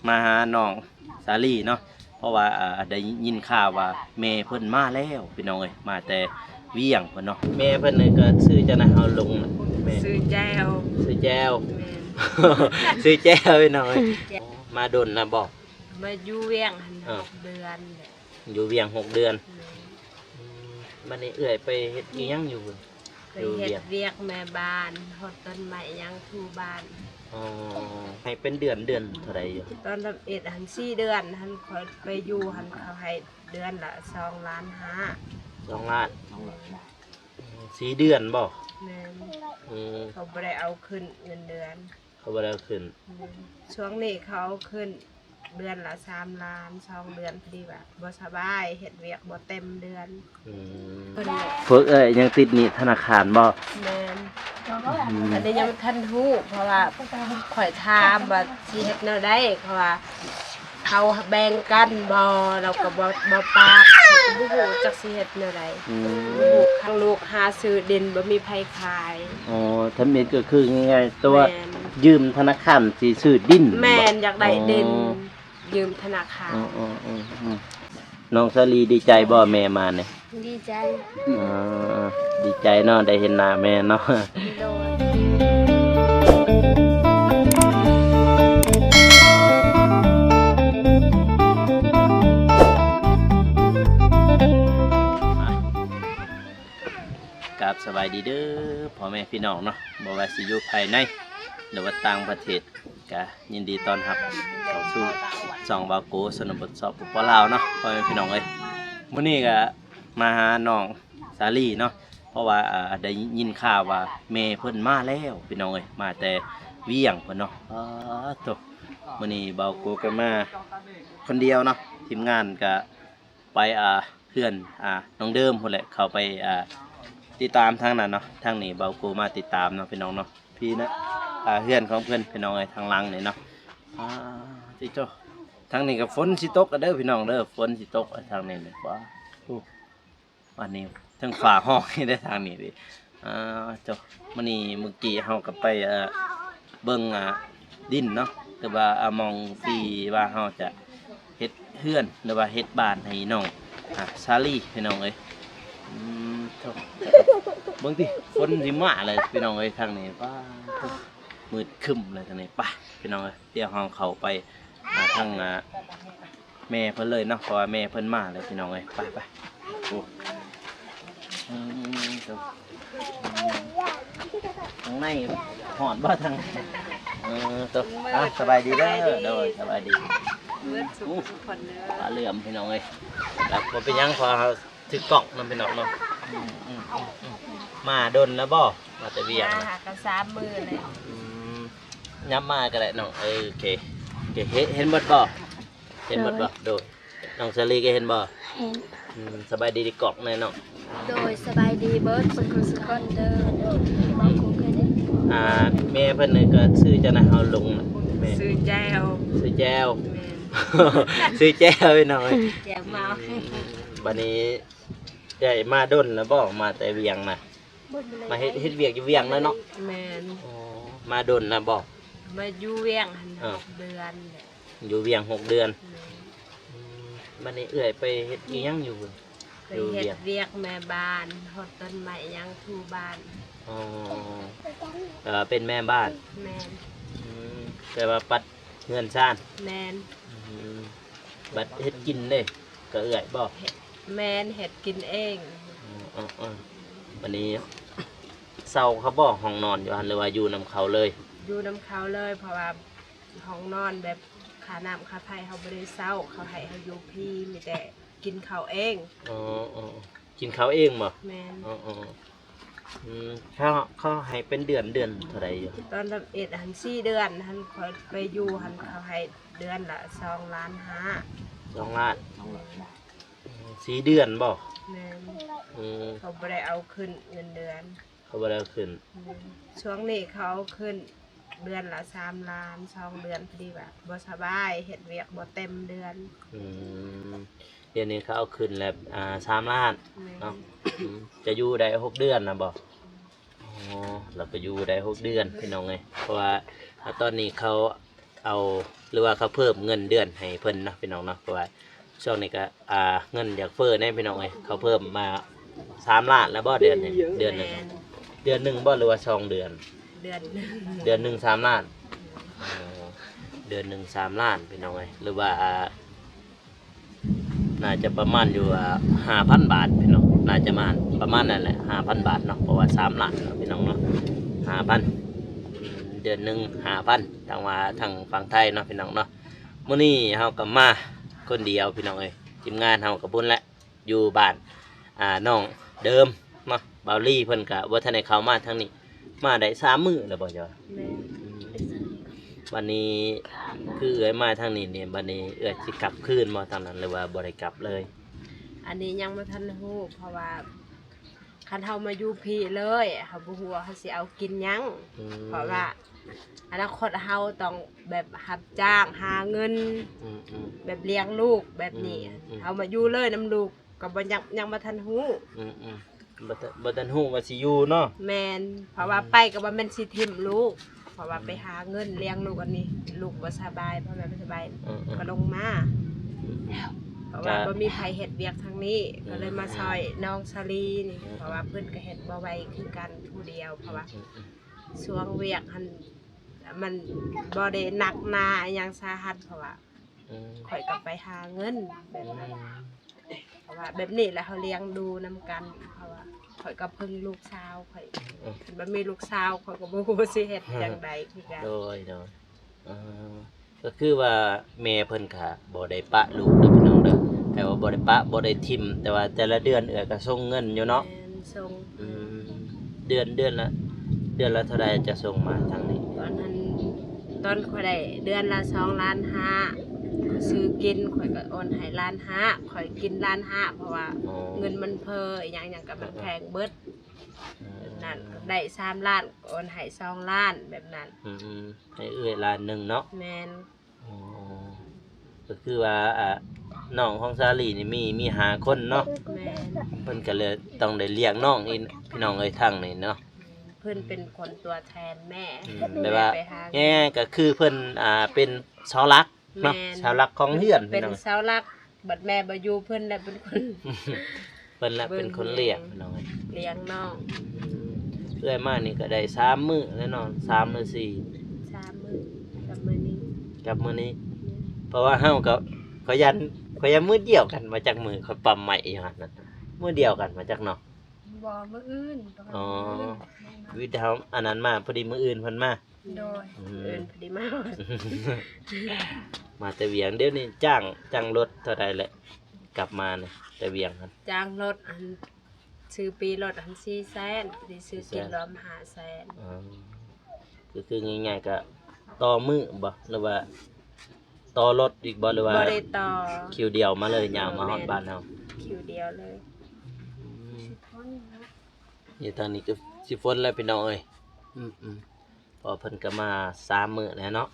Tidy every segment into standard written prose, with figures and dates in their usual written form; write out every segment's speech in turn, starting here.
มาหาน้องสาลีเนาะเพราะว่าได้ยินข่าวว่าแม่เพิ่นมาแล้วพี่น้องเอ้ยมาแต่เวียงเพิ่นเนาะแม่เพิ่นนี่ก็ซื้อจะนะเฮาลงแม่ซื้อแจวซื้อแจ้ว แม่น ซื้อแจ้วพี่น้องเอ้ยมาดนนะบ่ มาอยู่เวียงหันเดือนแหละ อยู่เวียง6 เดือน แม่น บัดนี้เอื้อยไปเฮ็ดอีหยังอยู่ ไปเฮ็ดเวียกแม่บ้านฮอดต้นไม้ยังทูบ้าน อ๋อให้เป็นเดือนเท่าใดอยู่ ตอนรับเอ็ดหัน4 เดือนหันคอยไปอยู่หันเขาให้เดือนละ2,5 ล้าน 2 ล้าน4 เดือนบ่ แม่น อืม เขาบ่ได้เอาขึ้นเงินเดือน เขาบ่ได้เอาขึ้น ช่วงนี้เขาเอาขึ้นเดือนละ3 ล้าน2 เดือนพอดีแบบบ่สบายเฮ็ดเวียกบ่เต็มเดือน อืม เพิ่น พวกยังติดหนี้ธนาคารบ่ แม่นอันนี้ยังบ่ทันฮู้เพราะว่าข่อยถามว่าสิเฮ็ดแนวใดเพราะว่าเขาแบ่งกันบ่เราก็บ่ปากบ่ฮู้จักสิเฮ็ดแนวใดบ่ฮู้ข้างลูกหาซื้อดินบ่มีไผขาย อ๋อทำเม็ดก็คือง่ายๆตัว แม่น ยืมธนาคารสิซื้อดิน แม่นอยากได้ดินยืมธนาคาร อ๋อน้องสาลีดีใจบ่แม่มาเนี่ย ดีใจ อ๋อดีใจเนาะได้เห็นหน้าแม่เนาะ โดย กับสบายดีเด้อพ่อแม่พี่น้องเนาะบ่ว่าสิอยู่ภายในหรือว่าต่างประเทศก็ยินดีต้อนรับเข้าสู่ช่องบาโกสนบทสอบปุปลาวเนาะพ่อแม่พี่น้องเอ้ยมื้อนี้ก็มาหาน้องสาลีเนาะเพราะว่าได้ยินข่าวว่าแม่เพิ่นมาแล้วพี่น้องเอ้ยมาแต่เวียงเพิ่นเนาะตกมื้อนี้บาโกก็มาคนเดียวเนาะทีมงานก็ไปเพื่อนน้องเดิมพุ่นแหละเข้าไปติดตามทางนั้นเนาะทางนี้เบาโกมาติดตามเนาะพี่น้องเนาะพี่นะเพื่อนของเพื่อนพี่น้องไอ้ทางหลังนี่เนาะที่โจทางนี้กับฝนสิตกกันเด้อพี่น้องเด้อฝนสิตกทางนี้เลยว่าวันนี้ทั้งฝ่าห้องให้ได้ทางนี้ดิโจมื้อนี้เมื่อกี้เฮาก็ไปเบิ่งดินเนาะคือว่ามองที่ว่าเฮาจะเฮ็ดเฮือนหรือว่าเฮ็ดบ้านให้น้องซาลีพี่น้องเอ้ยบางทีฝนสิมาเลยพี่น้องเอ้ยทางนี้ป้ามืดครึ้มเลยทางนี้ไป่ะพี่น้องเอ้ยเดี๋ยวห้องเขาไปทางแม่เพิ่นเลยเนาะเพราะว่าแม่เพิ่นมาเลยพี่น้องเอ้ยไปโอ้ทางในหอนบ่ทางตัวสบายดีเด้อโดยสบายดี เมื่อสุขคนเด้อ ปลาเหลื่อมพี่น้องเอ้ยแล้วบ่เป็นหยังพอเขาถือกล่องนำพี่น้องเนาะมาดนแล้วบ่มาแต่เวียง หากัน3 มื้อเลย ย้ำมาก็ได้น้องโอเคเห็นหมดบ่เห็นหมดบ่โดยน้องสลีก็เห็นบ่ เห็น สบายดีดีกล่องแน่น้อง โดยสบายดีเบิร์ดสุขเด้อบางคนเคยได้ แม่เพิ่นนี่ก็ซื้อจะนะเฮาลงแม่ ซื้อแจว ซื้อแจ้ว แม่น ซื้อแจ้วพี่น้องเอ้ย แจวเมา บัดนี้ใหญ่มาดนแล้วบ่มาแต่เวียงนะมาเฮ็ดเวียกอยู่เวียงแล้วเนาะ แม่น มาดนแล้วบ่ มาอยู่เวียงหันเดือนแหละ อยู่เวียง6 เดือนบัดนี้เอื้อยไปเฮ็ดอีหยังอยู่ ไปเฮ็ดเวียกแม่บ้านฮอดต้นไม้ยังทูบ้าน อ๋อเป็นแม่บ้าน แม่น แต่ว่าปัดเงินซ่าน แม่น บัดเฮ็ดกินเด้ก็เอื้อยบ่ แม่นเฮ็ดกินเอง วันนี้เซาเขาบ่ห้องนอนอยู่หั่นหรือว่าอยู่นำเขาเลย อยู่น้ำเขาเลยเพราะว่าห้องนอนแบบค่าน้ำค่าไฟเขาบ่ได้เซาเขาให้เขาอยู่พี่มีแต่กินข้าวเอง กินข้าวเองบ่ แม่น เขาให้เป็นเดือนเท่าใดอยู่ ตอนรับเอ็ดหัน4 เดือนหันคอยไปอยู่หันเขาให้เดือนละ2,5 ล้าน 2 ล้าน4 เดือนบ่ แม่น อืม เขาบ่ได้เอาขึ้นเงินเดือน เขาบ่ได้เอาขึ้น ช่วงนี้เขาเอาขึ้นเดือนละ3 ล้าน2 เดือนพอดีแบบบ่สบายเฮ็ดเวียกบ่เต็มเดือน เดือนนี้เขาเอาขึ้นแล้ว3 ล้าน แม่น เนาะจะอยู่ได้6 เดือนนะบ่เราก็อยู่ได้6 เดือนพี่น้องเอ้ยเพราะว่าตอนนี้เขา เอาหรือว่าเขาเพิ่มเงินเดือนให้เพิ่นเนาะพี่น้องเนาะเพราะว่าช่วงนี้ก็เงินอยากเฟ้อแน่พี่น้องเอ้ยเขาเพิ่มมา3 ล้านแล้วบ่เดือนหนึงเดือนหนึงบ่หรือว่า2 เดือน เดือนหนึง เดือนหนึ่ง3 ล้านเดือนหนึ่ง3 ล้านพี่น้องเอ้ยหรือว่าน่าจะประมาณอยู่5,000 บาทพี่น้องน่าจะประมาณนั่นแหละ 5,000 บาทเนาะเพราะว่า3 ล้านเนาะพี่น้องเนาะ5,000เดือนหนึ่ง5,000ทางว่าทางฝั่งไทยเนาะพี่น้องเนาะมื้อนี้เฮาก็มาคนเดียวพี่น้องเอ้ยทีมงานเฮาก็พุ่นแหละอยู่บ้านน้องเดิมเนาะเบาลี่เพิ่นก็บ่ทันได้เข้ามาทางนี้มาได้3 มื้อแล้วบ่จ้ะ แม่ วันนี้คือเอื้อยมาทางนี้เนี่ยวันนี้เอื้อยสิกลับคืนมาทางนั้นหรือว่าบ่ได้กลับเลย อันนี้ยังบ่ทันฮู้เพราะว่าคันเฮามาอยู่พี่เลยเฮาบ่ฮู้ว่าเฮาสิเอากินหยังเพราะว่าอนาคตเฮาต้องแบบรับจ้างหาเงิน อืมอืม แบบเลี้ยงลูกแบบนี้ อืม เฮามาอยู่เลยนํลูกก็บ่ยังบ่ทันฮู้ อืมอืมบ่ทันฮู้ว่าสิอยู่เนาะ แม่นเพราะว่าไปก็บ่แม่นสิทิ่มลูกเพราะว่าไปหาเงินเลี้ยงลูกอันนี้ลูกบ่สบายพ่อแม่บ่สบาย อืมอืม ก็ลงมาเพราะว่าบ่มีไผเฮ็ดเวียกทางนี้ก็เลยมาซอยน้องชาลีนี่เพราะว่าเพิ่นก็เฮ็ดบ่ไหวคือกันผู้เดียวเพราะว่า อืมอืม ช่วงเวียกมันบ่ได้หนักหนาอหยังสาหัสเพราะว่า อืม ข่อยก็ไปหาเงินแบบนั้นเพราะว่าแบบนี้แหละเขาเลี้ยงดูนํกันเพราะว่าข่อยก็เพิ่งลูกสาวข่อยบ่มีลูกสาวข่อยก็บ่ฮู้ว่าสิเฮ็ดจังใดคือกัน โดยเออก็คือว่าแม่เพิ่นก็บ่ได้ปะลูกเด้อพี่น้องเด้อแต่ว่าบ่ได้ปะบ่ได้ทิ่มแต่ว่าแต่ละเดือนเอื้อยก็ส่งเงินอยู่เนาะ แม่นส่ง อืมเดือนละเท่าใดจะส่งมาทางนี้ ตอนนั้นตอนข่อยได้เดือนละ2.5 ล้านซื้อกินข่อยก็โอนให้1.5 ล้านข่อยกิน1.5 ล้านเพราะว่าเงินมันเพ้ออีหยังก็มันแพงเบิดนั่นได้3 ล้านโอนให้2 ล้านแบบนั้น อืมให้เอื้อยล้านหนึงเนาะ แม่น อ๋อก็คือว่าน้องของซาลีนี่มีหาคนเนาะ แม่น เพิ่นก็เลยต้องได้เลี้ยงน้องอีกพี่น้องเอ้ยทางนี่เนาะ เพิ่นเป็นคนตัวแทนแม่ แบบว่า ไปหา แง่ก็คือเพิ่นเป็นเสาหลักเนาะ แม่น เสาหลักของเฮือน เป็ พี่ น น้อง เสาหลักบัดแม่บ่อยู่เพิ่นน่ะเป็นคน เพิ่นละเป็นคนเลี้ยงพี่น้องเอ้ย เลี้ยงน้อง เอื้อยมานี่ก็ได้3 มื้อแน่นอน3หรือ3 มื้อกับมื้อนี้ 4กับมื้อนี้ เพราะว่าเฮาก็ขยันมื้อเดียวกันมาจากมื้อเขาปั๊มใหม่อยู่หั่นน่ะมื้อเดียวกันมาจากเนาะ บ่มื้ออื่น อ๋อ วิทย์เฮาอันนั้นมาพอดีมื้ออื่นเพิ่นมา โดย อื เอิ้ ม นพอดีมา มาแต่เวียงเดี๋ยวนี้จ้างรถเท่าใดแหละกลับมาเนี่ยแต่เวียงครับ จ้างรถอันซื้อปีรถอัน400,000สิซื้อกินรวม500,000 อ๋อคือง่ายๆก็ต่อมือบ่หรือว่าต่อรถอีกบ่หรือว่า บ่ได้ต่อ คิวเดียวมาเลยยาวมาฮอดบ้านเฮา คิวเดียวเลย นี่ทางนี้ก็สิฝนแล้วพี่น้องเอ้ยพอเพิ่นก็มา3 มื้อแล้วเนาะ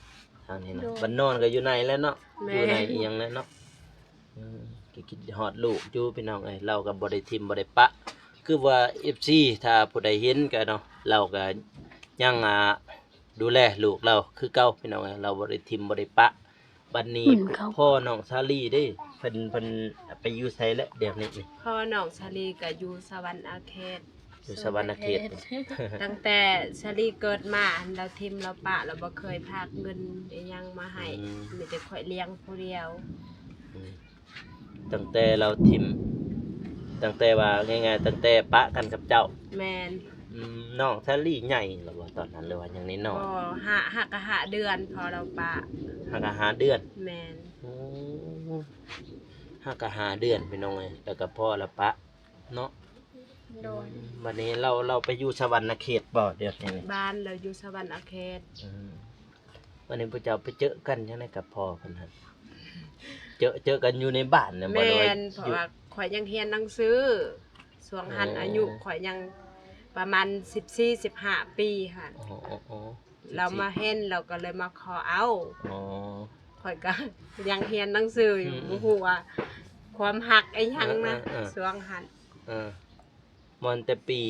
ทางนี้นะบ้านโนอนก็อยู่ในแล้วเนาะอยู่ในอีหยังแล้วเนาะก็คิดฮอดลูกอยู่พี่น้องเอ้ยเราก็บ่ได้ทิมบ่ได้ปะ คือว่า FC ถ้าผู้ใดเห็นก็เนาะเราก็ยังดูแลลูกเราคือเก่าพี่น้องเอ้ยเราบ่ได้ทิมบ่ได้ปะบัดนี้พ่อน้องซาลีเด้เพิ่นไปอยู่ไสแล้วเดี๋ยวนี้นี่ พ่อน้องชาลีก็อยู่สวรรค์อาเขต อยู่สวรรณเขต ตั้งแต่ชาลีเกิดมาเราทิมเราปะเราบ่เคยพากเงินอิหยังมาให้มีแต่ข่อยเลี้ยงผู้เดียว อืมตั้งแต่เราทิมตั้งแต่ว่าง่ายๆตั้งแต่ปะกันกับเจ้า แม่น น้องซาลีใหญ่แล้วบ่ตอนนั้นหรือว่ายังน้อย ก็หักก็หาเดือนพอเราปะ ๆหักอาหารเดือน แม่น หักอาหารเดือนพี่น้องเอ้ยแล้วก็พ่อละปะเนาะ โดย วันนี้เราไปอยู่สวรรณเขตบ่เดี๋ยวนี้ บ้านเราอยู่สวรรค์อาเขต วันนี้พระเจ้าไปเจอกันจังไดกับพ่อเพิ่นหั่นเจอกันอยู่ในบ้านเนี่ยบ่ แม่ ได้ว่าน เพราะ อยู่ ว่าข่อยยังเรียนหนังสือช่วงหันอายุข่อยยังประมาณ14-15 ปีค่ะ อ๋อ เรามาเห็นเราก็เลยมาขอเอา อ๋อ ข่อยก็ ยังเรียนหนังสืออยู่บ่ฮู้ว่าความหักไอ้หยังนะช่วงหัน มันแต่ปี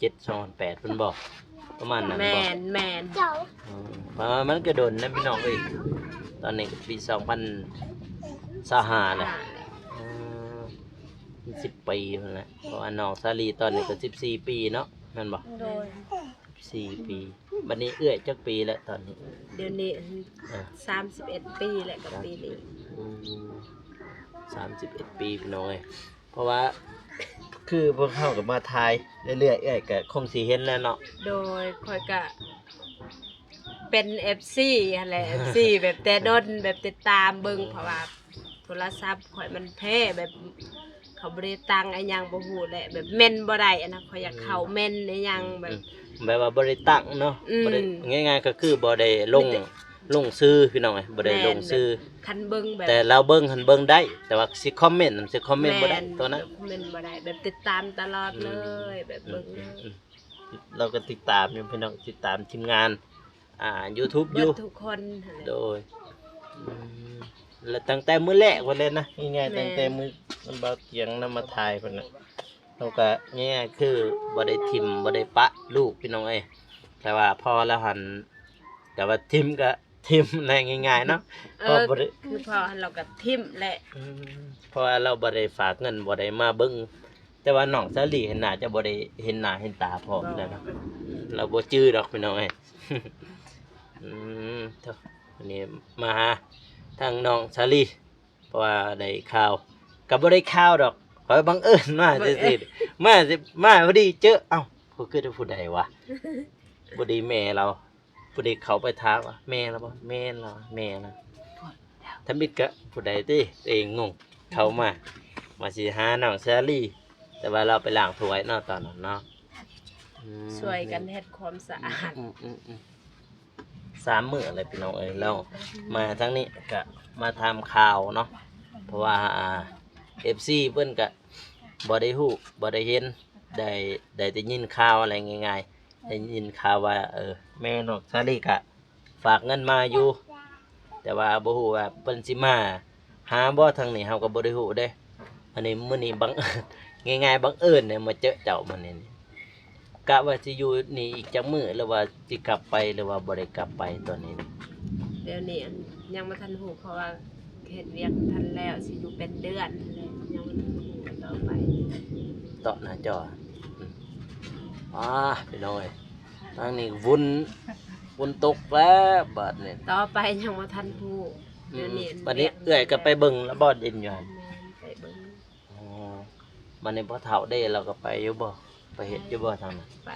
2017 2007 2008เพิ่นบอกประมาณนั้น แม บ่ นแมน เพราะว่ามันก็โดนนะพี่น้องเอ้ยตอนนี้ก็ปี2025แล้ว10 ปีพุ่นแหละเพราะว่าน้องสาลีตอนนี้ก็14 ปีเนาะแม่นบ่ โดย 14 ปีบัดนี้เอื้อยจักปีแล้วตอนนี้ เดี๋ยวนี้ อ่า 31 ปีแหละกับปีนี้ 31 ปีพี่น้องเอ้ยเพราะว่าคือพวกเขากับมาทายเรื่อยๆเอ้ยก็คงสิเห็นแล้วเนาะ โดยข่อยก็เป็น FC หั่นแหละ FC แบบแต่ดนแบบติดตามเบิ่งเพราะว่าโทรศัพท์ข่อยมันแพ้แบบเขาบ่ได้ตังไอ้หยังบ่ฮู้แหละแบบเม่นบ่ได้อันนั้นข่อยอยากเข้าเม่นไอ้หยังแบบ แบบว่าบ่ได้ตั้งเนาะ อืม บ่ได้ง่ายๆก็คือบ่ได้ลงชื่อพี่น้องเอ้ยบ่ได้ลงชื่อ คันเบิ่งแบบ แต่เราเบิ่งหันเบิ่งได้ แต่ว่าสิคอมเมนต์สิคอมเมนต์บ่ได้ตัวนั้น เม่นบ่ได้แบบติดตามตลอดเลยแบบเบิ่งเลย เราก็ติดตามอยู่พี่น้องติดตามทีมงานYouTube อ เบิ ยู่ ดทุกคนหั่นแหละ โดยแล้วตั้งแต่มื้อแรกวันเลยนะง่ายๆ แม่ ตั้งแต่มื้อมันเบาเตียงนำมาถ่ายเพิ่นน่ะเราก็ง่ายๆคือบ่ได้ทิ่มบ่ได้ปะลูกพี่น้องเอ้ยแต่ว่าพอแล้วหันแต่ว่าทิ่มก็ทิ่มอะไรง่ายๆเนาะ เอ พอ อ บ่ได้ คือพอเราก็ทิ่มแหละ เพราะว่าเราบ่ได้ฝากเงินบ่ได้มาเบิ่งแต่ว่าน้องสาลีเห็นหน้าจะบ่ได้เห็นหน้าเห็นตาพร้อมแล้วเนาะเราบ่จื้อดอกพี่น้องเอ้ย เถอะวันนี้มาหาทางน้องสาลีเพราะว่าได้ข่าวก็บ่ได้ข่าวดอกขอให้บังเอิญมาซื่อๆมาพอดีเจอเอ้าผู้คือผู้ใดวะบ่ดีแม่เราผู้ใดเขาไปถามว่าแม่เราบ่แม่เราแม่นะถ้ามิดก็ผู้ใดติตัวเองงงเขามาสิหาน้องสาลีแต่ว่าเราไปล้างถ้วยเนาะตอนนั้นเนาะ ช่วยกันเฮ็ดความสะอาด 3 มื้ออะไรพี่น้องเอ้ยแล้วมาทั้งนี้ก็มาทำข่าวเนาะเพราะว่าFC เพิ่นก็บ่ได้ฮู้บ่ได้เห็นได้ยินข่าวอะไรง่ายๆได้ยินข่าวว่าแม่น้องสาลีก็ฝากเงินมาอยู่แต่ว่าบ่ฮู้ว่าเพิ่นสิมาหาบ่ทางนี้เฮาก็บ่ได้ฮู้เด้อันนี้มื้อนี้บังเอิญง่ายๆบังเอิญเนี่ยมาเจอเจ้ามื้อนี้กะว่าสิอยู่นี่อีกจักมื้อหรือว่าสิกลับไปหรือว่าบ่ได้กลับไปตอนนี้ เดี๋ยวนี้ยังบ่ทันฮู้เพราะว่าเฮ็ดเวียกทันแล้วสิอยู่เป็นเดือนเลยยังบ่ทันฮู้ต่อไป ต่อหน้าจอพี่น้องเอ้ยทางนี้วุ่นตกแล้วบัดนี้ ต่อไปยังบ่ทันฮู้เดี๋ยวนี้ บัดนี้เอื้อยก็ไปเบิ่งแล้วบ่เด่นอยู่หั่น ไปเบิ่ง อ๋อบัดนี้พอเฒ่าได้เราก็ไปอยู่บ่ไปเฮ็ดอยู่บ่ทางนั้น ไป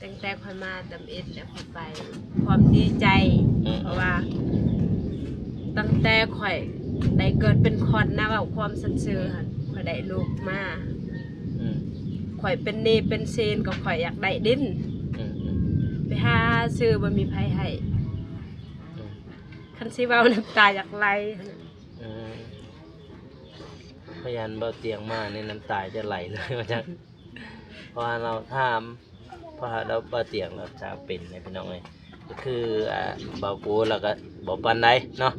ตั้งแต่ค่อยมาตำเอ็ดแล้วค่อยไปความดีใจ เพราะว่าตั้งแต่ข่อยได้เกิดเป็นคนนะว่าความสันเชื่อหั่นข่อยได้ลูกมา อืม ข่อยเป็นหนี่เป็นเซนก็ข่อยอยากได้ดิน อืม ไปหาซื้อบ่มีไผให้ อืม คันสิเว้าน้ำตาอยากไหล อืมพยานเบาเตียงมานี่น้ำตาจะไหลเลย ว่าจังเพราะว่าเราถามเพราะว่าเราเบาเตียงเราจะเป็นในพี่น้องเอ้ยก็คือเบาปูแล้วก็บ่ปานใดเนาะ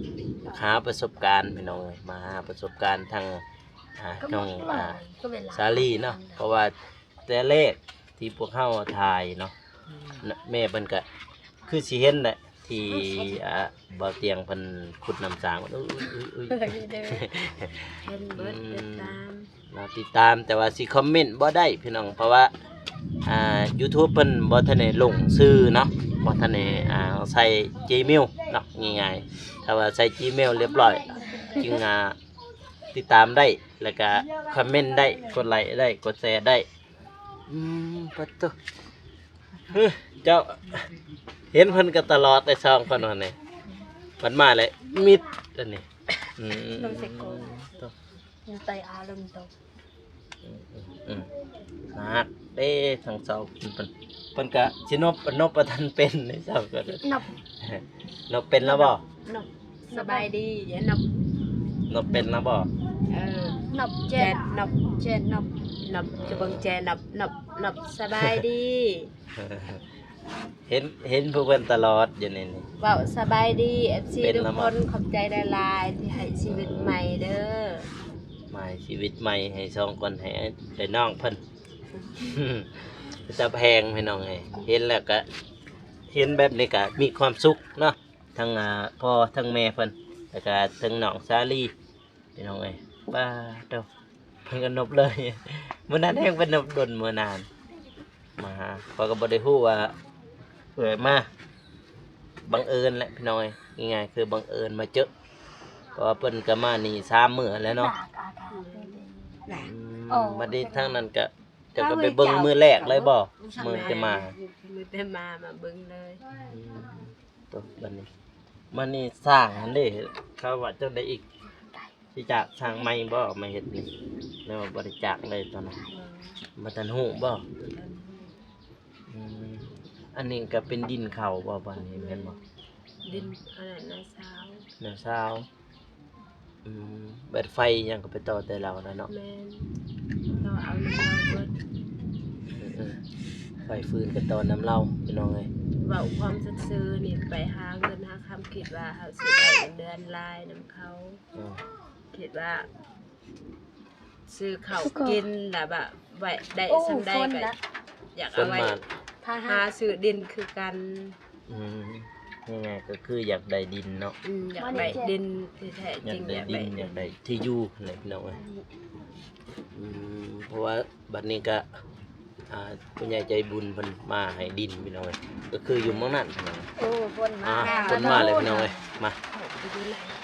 หาประสบการณ์พี่น้องเอ้ยมาหาประสบการณ์ทางน้องสาลีเนาะเพราะว่าแต่แรกที่พวกเฮาถ่ายเนาะแม่เพิ่นก็คือสิเห็นแหละที่เบาเตียงเพิ่นขุดน้ำสางอุ้ย เห็นเบิดติดตาม เราติดตามแต่ว่าสิคอมเมนต์บ่ได้พี่น้องเพราะว่าYouTube เพิ่นบ่ทันได้ลงชื่อเนาะบ่ทันได้ใส่ Gmail เนาะง่ายๆถ้าว่าใส่ Gmail เรียบร้อยจึงติดตามได้แล้วก็คอมเมนต์ได้กดไลค์ได้กดแชร์ได้ปัดตัวเจ้าเห็นเพิ่นก็ตลอดแต่ช่องเพิ่นว่านี่มันมาเลยมิดอันนี้ตัว ไตอาลมโต นักเด้ทั้งสองเพิ่นก็สินบประทันเป็นในสองก็ นับ นบเป็นแล้วบ่ นบสบายดีอย่านบ นบเป็นแล้วบ่ นับเจ แจ น นบ เจนนับ นบจะเบิ่งแจนบสบายดี เห็นพวกเพิ่นตลอดอยู่นี่ เว้าสบายดี FC เป็น ทุก แล้ว ค บ่ นขอบใจหลายๆที่ให้ชีวิตใหม่เด้อ ใหม่ชีวิตใหม่ให้สองคนให้ได้น้องเพิ่น ตะแพงพี่น้องเอ้ยเห็นแล้วก็เห็นแบบนี้ก็มีความสุขเนาะทั้งพ่อทั้งแม่เพิ่นแล้วก็ทั้งน้องสาลีพี่น้องเอ้ยป้าเด้อเพิ่นก็นบเลยมื้อนั้นแฮงเป็นนบดนมื้อนานมาหาข้อยก็บ่ได้ฮู้ว่าเอ่ยมาบังเอิญแหละพี่น้องเอ้ยง่ายๆคือบังเอิญมาเจอเพราะว่าเพิ่นก็มานี่3มื้อแล้วเนาะบัดนี้ทางนั้นก็จะก็ไปเบิ่งมื้อแรกเลยบ่มื้อจะมา มือได้มาเบิ่งเลย ตัวบันนี้มันนี่สร้างอันนี้เขาว่าเจ้าได้อีกที่จากสร้างไม่บ่มาเฮ็ดนี่แล้วบริจาคเลยตอนนั้นมาทันหูบ่อืมอันนี้ก็เป็นดินเขาบ่บันนี้แม่นบ่ ดินอันนั้นนะสาว แนวเช้าเบิดไฟยังก็ไปต่อแต่เราแล้วเนาะ แม่นเราเอาน้ำเราเบิด ไฟฟืนก็ต่อน้ำเหล้าพี่น้องเอ้ย เว้าความซื่อๆนี่ไปหาเงินหาคำคิดว่าเฮาสิได้เดือนลายนํเขา อืม คิดว่าซื้อข้าวกินแล้วแบบไว้ได้สำได้ก็อยาก ส่ว เอา น ไว้ มาก หาซื้อดินคือกัน ง่ายๆก็คืออยากได้ดินเนาะ อยากได้ดินที่แท้ อ จ ยา ริ ก ง ได้ อยาก ดิ ได้ นอยากได้ที่อยู่อะไรพี่น้องเอ้ยเพราะว่าบัดนี้ก็ผู้ใหญ่ใจบุญเพิ่นมาให้ดินพี่น้องเอ้ยก็คืออยู่เมืองนั้นพี่น้องเอ้ย โอ้คนมา คนมาเลยพี่น้องเอ้ยมา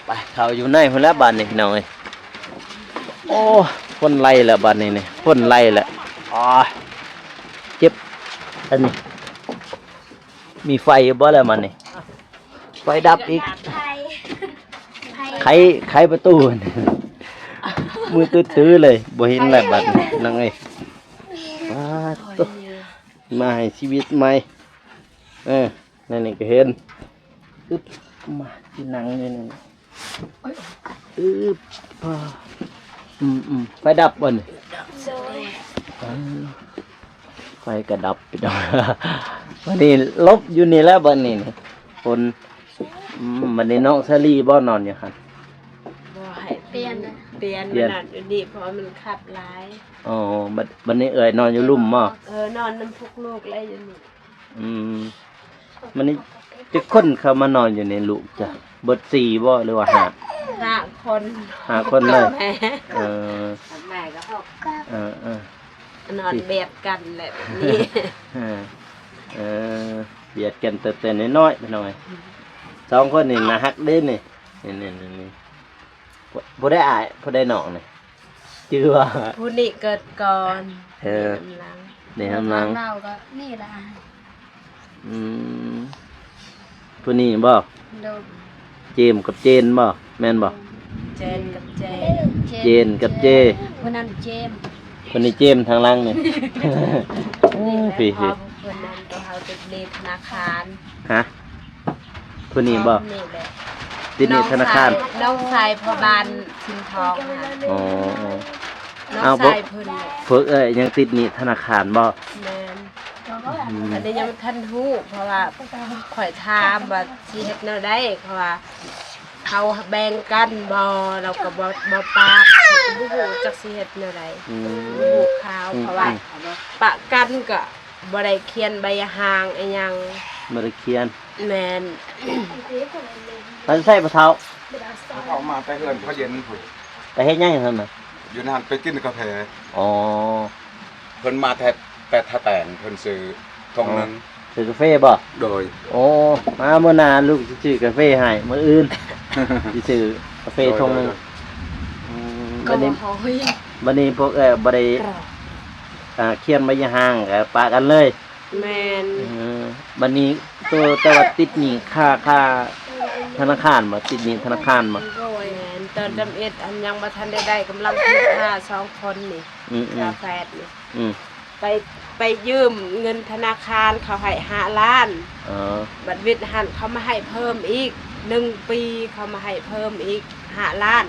ไปเขาอยู่ในพุ่นละบ้านนี่พี่น้องเอ้ยโอ้คนไล่ละบ้านนี้นี่คนไล่ละอ๋อเจ็บอันนี้มีไฟบ่แล้วมันนี่ไฟดับอีก ไขประตู มือตื้อๆเลยบ่เห็นแล้วบัดนี้นั่งเอ้ยว้าตุ๊มาให้ชีวิตใหม่นั่นนี่ก็เห็นอึ๊บมาที่นั่งนี่นี่อึ๊บไฟดับบ่นี่ไฟก็ดับไปดอก วันนี้ลบอยู่นี่แล้วบัดนี้นี่คนบัดนี้น้องซาลีบ่นอนอยู่หั่น บ่ให้ เปลี่ยนนะ เปลี่ยนมันน่ะอยู่นี่เพราะมันขัดหลาย อ๋อบัดนี้เอ่ยนอนอยู่ลุ่มบ่ นอนน้ำพุกลูกแล้วอยู่นี่ มันนี่จะคนเข้ามานอนอยู่ในลูกจ้ะเบิด4บ่หรือว่า5 คน 5คนเลย แม่ เออ แม่ก็พ่อ เออ นอนเบียดกันแหละแบบนี้ เออเบียดกันแต่น้อยๆไปหน่อย2คนนี่นะฮักเด้นี่นี่บ่ได้อายบ่ได้น้องนี่ชื่อว่า ผู้นี้เกิดก่อน เออ กำลัง นี่กำลัง เราก็นี่แหละ ผู้นี้บ่ โดน เจมส์กับเจนบ่แม่นบ่ เจนกับเจ เจนกับเจ คนนั้นเจม คนนี้เจมส์ทางหล่างนี่ พี่ พ่อคนนั้นก็เขาติดเลขธนาคาร ฮะผู้นี้บ่ นี่แหละ ติดหนี่ธนาคาร น้องชายพอบานชินทองค่ะ อ๋อ น้อง อ้าวบ่ ชายเพิ่น เพิ่นยังติดหนี่ธนาคารบ่ แม่นอันนี้ยังบ่ทันฮู้เพราะว่าข่อยถามว่าสิเฮ็ดแนวใดเพราะว่าเขาแบ่งกันบ่เราก็บ่ปากบ่ฮู้จักสิเฮ็ดแนวใดบ่ฮู้ข่าวเพราะว่าปะกันก็บ่ได้เขียนใบห่างอีหยัง บ่ได้เขียน แม่น มันใส่ปะเท้า เขามาไปเฮือนเขาเย็นพุ่น ไปเฮ็ดหยังซั่นน่ะ อยู่นานไปกินกาแฟ อ๋อ เพิ่นมาแต่ทะแตนเพิ่นซื้อทงหนึง ซื้อกาแฟบ่ โดย โอ้มามื้อหน้าลูกสิซื้อกาแฟให้มื้ออื่น สิซื้อกาแฟชงหนึงบัดนี้ โอ้ย บัดนี้พวกบ่ได้เขียนใบห่างก็ปะกันเลย แม่น บัดนี้ตัวแต่ว่าติดหนี้ค่าธนาคารบ่ติดหนี้ธนาคารบ่ โอ้ยแม่นตอนจำเอ็ดอันยังบ่ทันได้กำลังคิดหา2คนนี่ อืม กาแฟนี่ ไปยืมเงินธนาคารเขาให้5 ล้าน อ๋อ บัดวิทย์หันเขามาให้เพิ่มอีก1 ปีเขามาให้เพิ่มอีก5 ล้าน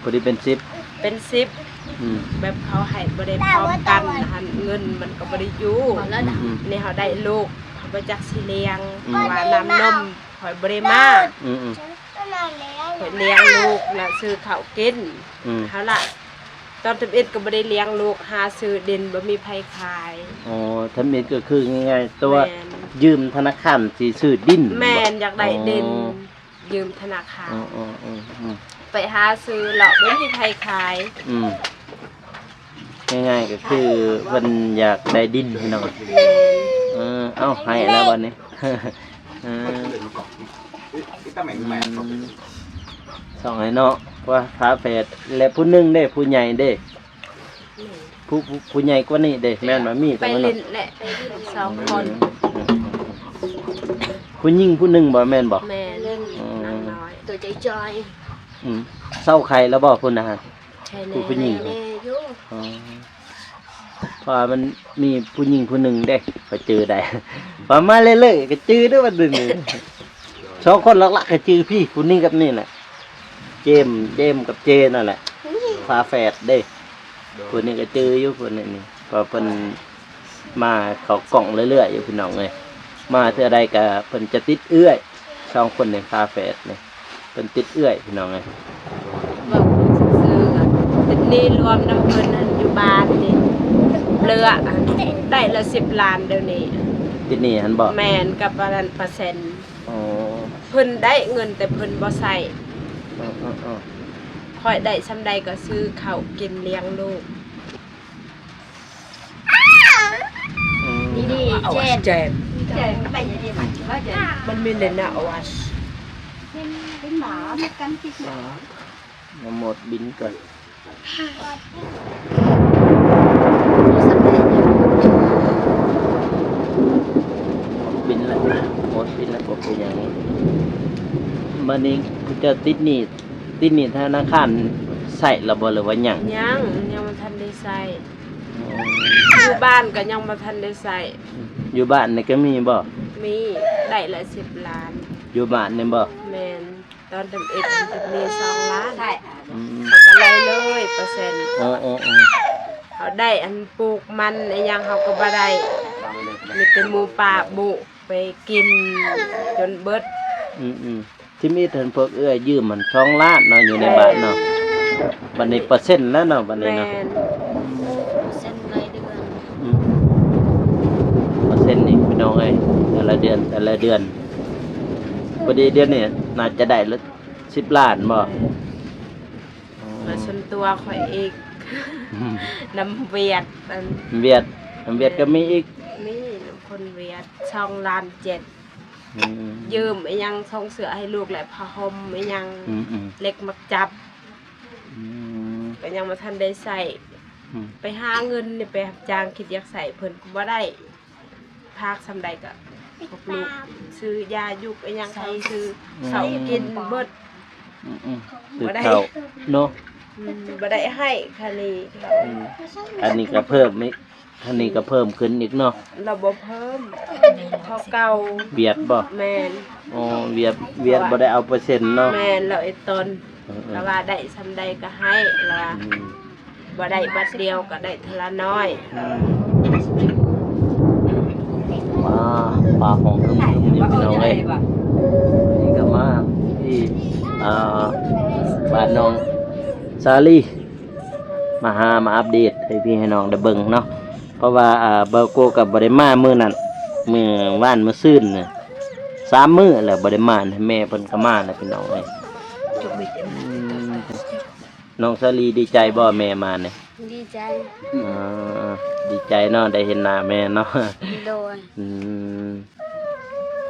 พอดีเป็น10 เป็น10แบบเขาให้บ่ได้พร้อมกันหันเงินมันก็บ่ได้อยู่ หมดแล้วนะ นี่เขาได้ลูกเขาไปจักสิเลี้ยงว่าน้ำนมข่อยบ่ได้มา อืม ข่อยเลี้ยงลูกแล้วซื้อข้าวกินเขาละ ตอน11ก็บ่ได้เลี้ยงลูกหาซื้อดินบ่มีไผขาย อ๋อทำเม็ดก็คือง่ายๆตัว แม่น ยืมธนาคารสิซื้อดิน แม่นอยากได้ดิน อ๋อ ยืมธนาคาร อ๋ออ๋ออ๋ออ๋อ ไปหาซื้อแล้วบ่มีไผขาย อืมง่ายๆก็คือเพิ่นอยากได้ดินพี่น้อง แม่น เอ้าให้แล้ววันนี้ Kita main main. สองให้เนาะว่าฝาแฝดและผู้หนึงเด้ผู้ใหญ่เด้ผู้ใหญ่กว่านี้เด้แม่นบ่มี ไป แต่ว่า เล่ เนาะ นแหละ2คน ผู้หญิงผู้หนึงบ่แม่นบ่ แม่เล่นนางน้อย ตัวใจจอย เศร้าใครแล้วบ่พุ่นน่ะฮะ ใช่ ผู้ แน่ หญิง แน่อยู่ อ๋อเพราะว่ามันมีผู้หญิงผู้หนึงเด้ก็เจอได้ พอมาเรื่อยๆก็จื้อเด้อบัดนี้สองคนหลักๆก็จื้อพี่ผู้นี้กับนี่แหละเจมส์กับเจนั่นแหละฝาแฝดเด้ผู้นี้ก็จื้ออยู่ผู้นี้นี่พอเพิ่นมาเข้ากล่องเรื่อยๆอยู่พี่น้องเอ้ยมาเทื่อใดก็เพิ่นจะติดเอื้อยสองคนนี่ฝาแฝดนี่เพิ่นติดเอื้อยพี่น้องเอ้ย ว่าซื้อกันเป็นหนี้รวมน้ำเพิ่นอันอยู่บ้านนี่เรืออันได้ละ10 ล้านเดี๋ยวนี้ ติดหนี่หันบ่ แม่นกับประมาณเปอร์เซ็นต์ อ๋อ เพิ่นได้เงินแต่เพิ่นบ่ใส่ อ๋อ ค่อยได้ซำใดก็ซื้อข้าวกินเลี้ยงลูก นี่ดิเจน แจม ไปยังไงว่าเจน มันมีเลยนะอวัช เป็นหมาไม่กันที่หมา มาหมดบินก่อนบินแล้วหมดบินแล้วผมเป็นอย่างนี้มันนี้จะติดหนี้ธนาคารใส่ระบบหรือว่าหยัง ยังบ่ทันได้ใส่อยู่บ้านก็ยังบ่ทันได้ใส่ อยู่บ้านนี่ก็มีบ่ มีได้ละ10 ล้าน อยู่บ้านนี่บ่ แม่นตอนทำ11มันจะมี2 ล้าน ใช่ อืม เขาก็ไล่เลยเปอร์เซ็นต์ อ๋อ เขาได้อันปลูกมันไอ้หยังเขาก็บ่ได้มีแต่หมูป่าบุไปกินจนเบิด ที่มีเถินพวกเอื้อยืมมัน2 ล้านเนาะอยู่ในบ้านเนาะบัดนี้เปอร์เซ็นต์แล้วเนาะบัดนี้ แม่ เนาะ น เส้นเลยเดือน อืมเปอร์เซ็นต์นี่พี่น้องเอ้ยแต่ละเดือนพอดีเดือนนี้น่าจะได้ละ10 ล้านบ่ มาส่วนตัวข่อยอีกน้ำเวียดอัน เวียดก็มีอีก นี่น้ำคนเวียด2 ล้าน 7 อืม ยืมไอ้หยังส่งเสื้อให้ลูกและผ้าห่มไอ้หยัง อืม เล็กมักจับ อืม ก็ยังบ่ทันได้ใส่ อืม ไปหาเงินนี่ไปรับจ้างคิดอยากใส่เพิ่นก็บ่ได้ภาคซำใดก็พวกลูกซื้อยายุกไอ้หยังให้ซื้อเขากินเบิด คือเขาเนาะ บ่ได้ให้ค่ะนี่เรา อืมอันนี้ก็เพิ่มอีกอันนี้ก็เพิ่มขึ้นอีกเนาะ เราบ่เพิ่มเขาเก่า เวียดบ่ แม่น อ๋อเวียดบ่ได้เอาเปอร์เซ็นต์เนาะ แม่นเราไอ้ตน เออ เราว่าได้ซำใดก็ให้เราว่า อืม บ่ได้บัดเดียวก็ได้ทีละน้อย ปลาของทึ่มๆนี่พี่น้องเอ้ยนี่ก็มาที่บ้านน้องซาลีมาอัปเดตให้พี่ให้น้องได้เบิ่งเนาะเพราะว่าเบอร์โกกับบ่ได้มามื้อนั้นมื้อว่านมื้อซื่นน่ะ3 มื้อแล้วบ่ได้มาให้แม่เพิ่นก็มาแล้วพี่น้องเอ้ยน้องซาลีดีใจบ่แม่มาเนี่ย ดีใจ อ่าดีใจเนาะได้เห็นหน้าแม่เนาะ โดย อืม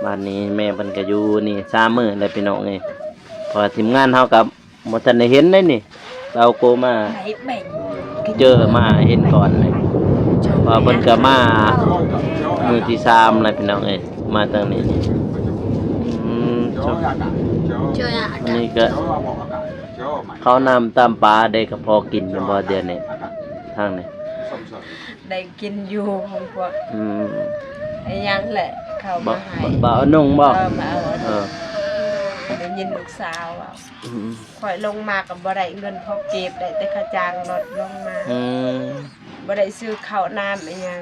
บ้านนี้แม่เพิ่นก็อยู่นี่3 มื้อแล้วพี่น้องเอ้ยพอทีมงานเฮากับบ่ทันได้เห็นได้นี่เราโกมาเจอมาเห็นก่อนเลยพอเพิ่นก็มามื้อที่3แล้วพี่น้องเอ้ยมาทางนี้นี่จบ เจออะ อันนี้ก็เขานำตามปลาได้ก็พอกินอยู่บ่เดือนนี้ทางนี้ ได้กินอยู่ของพวก อืม ไอ้หยังแหละเขา บ่ มาให้ บ่เอานุ่งบ่ มาเอา เออ ได้ยินลูกสาวว่า อืม ข่อยลงมากับบ่ได้เงินพอเก็บได้แต่ค่าจ้างรถลงมา อืม บ่ได้ซื้อข้าวน้ำอีหยัง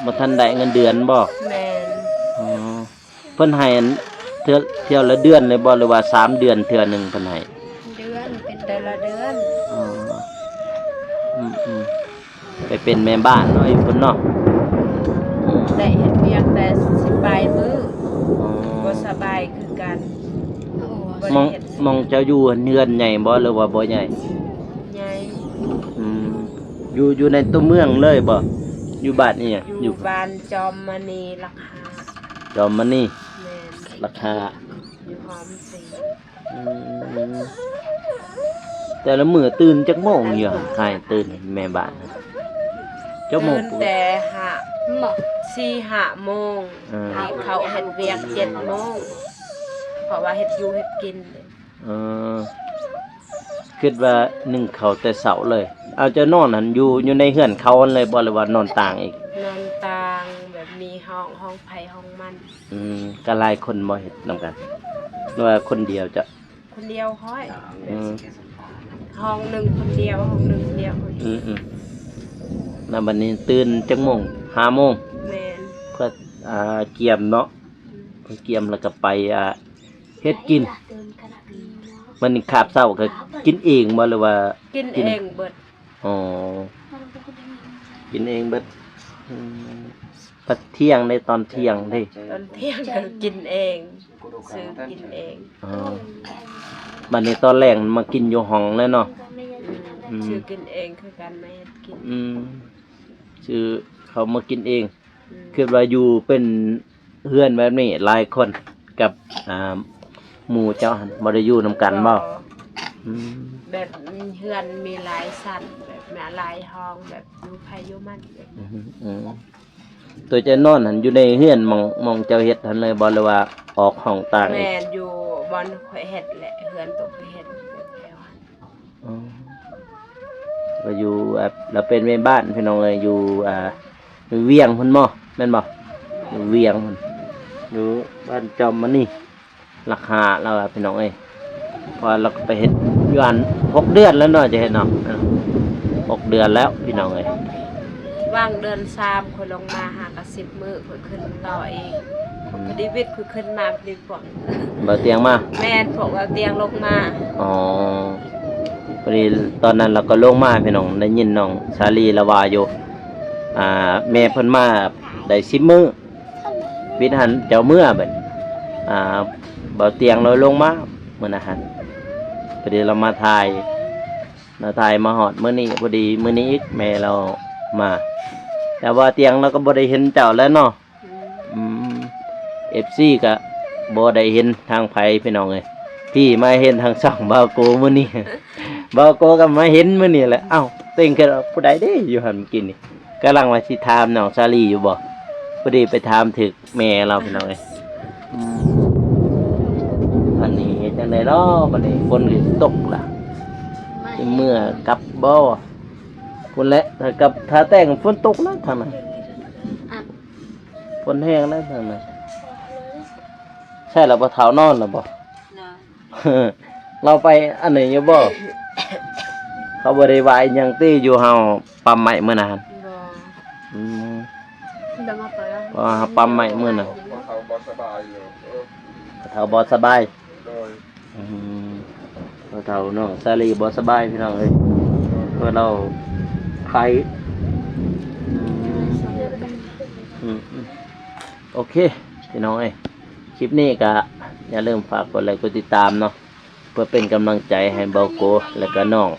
บ่ทันได้เงินเดือนบ่ แม่น อ๋อเพิ่นให้อันเที่ยวละเดือนเลยบ่หรือว่า3 เดือนเทื่อหนึงเพิ่นให้ เดือนเป็น แต่ละเดือน อ๋อ อืมไปเป็นแม่บ้านเนาะอยู่พุ่นเนาะอืม ได้เฮ็ดเวียกแต่สิบายมื้อ อ๋อ บ่สบายคือกัน โอ้ บ่ มอง ได้เฮ็ด มองเจ้าอยู่เฮือนใหญ่บ่หรือว่าบ่ใหญ่ ใหญ่ อืมอยู่ในตัวเมืองเลยบ่อยู่บ้านนี่หยัง อ อยู่ ยู่บ้านจอมมณีราคา จอมมันนี่ แม่น ราคา อยู่หอมสี อืมแต่ละมื้อตื่นจักโมงอยู่ใครตื่นแม่บ้านจักโมง ตื่นแต่ห้า หมอก 4-5 โมงนี่เขาเฮ็ดเวียก7 โมงเพราะว่าเฮ็ดอยู่เฮ็ดกินเลย เออคิดว่านึ่งเขาวแต่เช้าเลย เอาจะนอนหันอยู่ในเฮือนเขาหั่นเลยบ่หรือว่านอนต่างอีก นอนต่างแบบมีห้องไผห้องมัน ก็หลายคนบ่เฮ็ดนำกันหรือว่าคนเดียวจะ คนเดียวค่อย อืม ห้องหนึงคนเดียวห้องหนึงคนเดียวคนเดียว อืมแล้วบัดนี้ตื่นจักโมง5 โมง แม่น เพื่อเกียมเนาะไปเกียมแล้วก็ไปเฮ็ดกินมันนี่คาบเช้าก็กินเองบ่หรือว่า กินเองเบิด อ๋อกินเองเบิดพักเที่ยงได้ตอนเที่ยงได้ ตอนเที่ยงก็กินเองซื้อกินเอง อ๋อบัดนี้ตอนแรกมากินอยู่ห้องแล้วเนาะ อืม ซื้อกินเองคือกันไม่เฮ็ดกิน ชื่อเขามากินเอง อืม คือว่าอยู่เป็นเพื่อนแบบนี้หลายคนกับหมู่เจ้าหันบ่ได้อยู่นำกันบ่อืม แบบเฮือนมีหลายสันแบบแม่หลายห้องแบบอยู่ไผอยู่มันแบบ อืมตัวเจะนอนหันอยู่ในเฮือนมองเจ้าเฮ็ดหันเลยบ่หรือว่าออกห้องต่างอี แม่ ก นอยู่บอนข่อยเฮ็ดแหละเฮือนตัวข่อยเฮ็ดแบบแถวนั้น อ๋อก็อยู่เราเป็นแม่บ้านพี่น้องเอ้ยอยู่อยู่เวียงพุ่นบ่แม่นบ่อยู่เวียงพุ่นอยู่บ้านจอมมันนี่ราคาเราอะพี่น้องเอ้ยพอเราก็ไปเฮ็ดอยู่อัน6 เดือนแล้วเนาะจะเฮ็ดเนาะ6 เดือนแล้วพี่น้องเอ้ย ว่างเดือน3ข่อยลงมาหากะ10 มื้อข่อยขึ้นต่อเองพอดีวิทย์ข่อยขึ้นมาพอดีพวก บ่เตียงมา แม่นพวกเอาเตียงลงมา อ๋อพอดีตอนนั้นเราก็ลงมาพี่น้องได้ยินน้องชาลีละว่าอยู่แม่เพิ่นมาได้10 มื้อวิทย์หันเจ้าเมื่อบัดบ่เตียงเราลงมามื้อนะฮะพอดีเรามาถ่ายมาฮอดมื้อนี้พอดีมื้อนี้อีกแม่เรามา แต่ว่าเตียงเราก็บ่ได้เห็นเจ้าแล้วเนาะ อืม อืม FC ก็บ่ได้เห็นทางไผพี่น้องเอ้ยพี่มาเห็นทางช่องบ่าวโกมื้อนี้ บ่าวโกก็มาเห็นมื้อนี้แหละเอ้าเต็งคือผู้ใดเด้อยู่หั่นเมื่อกี้นี่กำลังว่าสิถามน้องชาลีอยู่บ่พอดีไปถามถึกแม่เราพี่น้องเอ้ยอืมอันนี้จังได๋เนาะบัดนี้ฝนก็ตกล่ะสิเมื่อกลับบ่พุ่นแหละถ้าแต่งฝนตกแล้วทางนั้นฝนแห้งแล้วทางนั้นใช่แล้วบ่เฒ่านอนแล้วบ่ เราไปอันไหนอยู่บ่ เขาบ่ได้ว่าอิหยังติอยู่เฮาปั๊มใหม่มื้อนั้น บ่ อืม ดังapa ya ว่าเฮาปั๊มใหม่มื้อนั้น เขาบ่สบายอยู่ เฒ่าบ่สบาย โดย อืมเฒ่าน้องซาลีบ่สบายพี่น้องเอ้ยเพราะเราไข้อืมโอเคพี่น้องเอ้ยคลิปนี้ก็อย่าลืมฝากกดไลค์กดติดตามเนาะเพื่อเป็นกำลังใจให้เบาโกและก็น้อง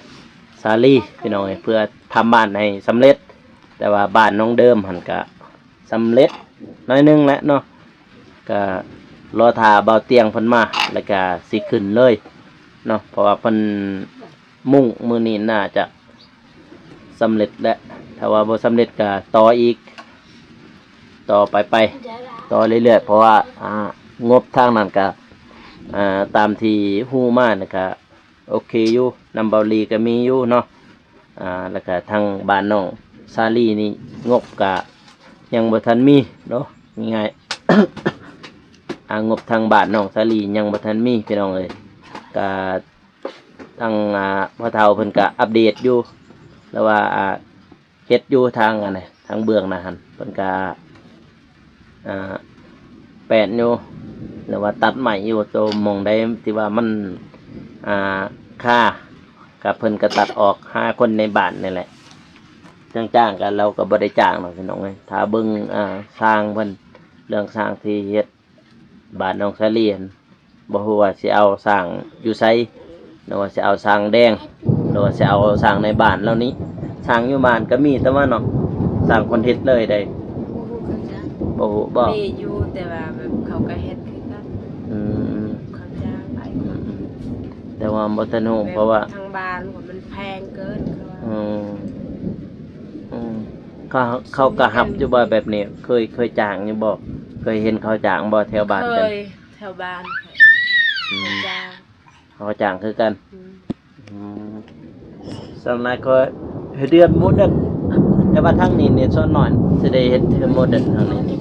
ซาลีพี่น้องเอ้ยเพื่อทำบ้านให้สำเร็จ แต่ว่าบ้านน้องเดิมหันก็สำเร็จน้อยหนึงแล้วเนาะก็รอท่าเบาเตียงเพิ่นมาแล้วก็สิขึ้นเลยเนาะเพราะว่าเพิ่นมุ่งมื้อนี้น่าจะสำเร็จแล้วถ้าว่าบ่สำเร็จก็ต่ออีกต่อไปต่อเรื่อยๆเพราะว่างบทางนั้นก็ตามที่ฮู้มานะก็โอเคอยู่นำเบาลีก็มีอยู่เนาะแล้วก็ทางบ้านน้องซาลีนี่งบก็ยังบ่ทันมีเนาะง่ายๆ งบทางบ้านน้องซาลียังบ่ทันมีพี่น้องเอ้ยก็ทางพ่อเฒ่าเพิ่นก็อัปเดตอยู่แล้วว่าเฮ็ดอยู่ทางอันน่ะทางเบื้องน่ะหั่นเพิ่นก็แปดอยู่หรือว่าตัดใหม่อยู่ตัวมองได้ที่ว่ามันค่ากับเพิ่นก็ตัดออก5 คนในบ้านนี่แหละ จ้างๆกันเราก็บ่ได้จ้างหรอกพี่น้องเอ้ยถ้าเบิ่งสร้างเพิ่นเรื่องสร้างที่เฮ็ดบ้านน้องสะเลียนบ่ฮู้ว่าสิเอาสร้างอยู่ไสหรือว่าสิเอาสร้างแดงหรือว่าสิเอาสร้างในบ้านแล้วนี้สร้างอยู่บ้านก็มีแต่ว่าเนาะสร้างคอนเทนต์เลยได้ บ่ฮู้คือกันบ่ฮู้บ่ มีอยู่แต่ว่าแบบเขาก็เฮ็ดคือกัน อืม เขาจ้างหลายคน แต่ว่าบ่ทันฮู้เพราะว่า ทางบ้านว่ามันแพงเกินเขาว่า อืมอืมเขาก็หับอยู่บ่แบบนี้เคยจ้างอยู่บ่เคยเห็นเขาจ้างบ่แถวบ้าน เค กัน ยแถวบ้าน อื เขา ม จ้าง เขาก็จ้างคือกัน อืม อืมสำนักก็เฮ็ดเดือนโมเดิร์นแต่ว่าทางนี้เนี่ยส่วนน้อยสิได้เฮ็ดเดือนโมเดิร์นทางนี้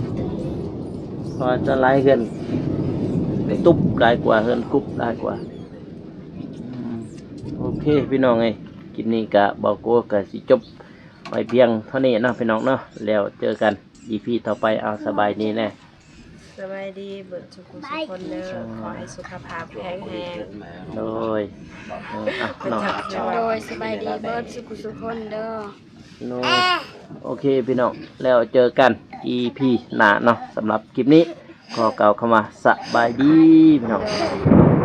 เพอจะหลายเฮือนตุ๊บหลายกว่าเฮือนกุ๊บหลายกว่าอืมโอเคพี่น้องเอ้ยคลิปนี้ก็บ่โกก็สิจบไว้เพียงเท่านี้เนาะพี่น้องเนาะแล้วเจอกัน EP ต่อไปเอาสบายดีแน่ สบายดีเบิดทุกคนเด้อขอให้สุขภาพแข็งแรง โดยน้อง โดยสบายดีเบิดสุขคนเด้อ โน้โอเคพี่น้องแล้วเจอกัน EP หน้าเนาะสำหรับคลิปนี้ขอกล่าวคำว่าสบายดีพี่น้อง โดย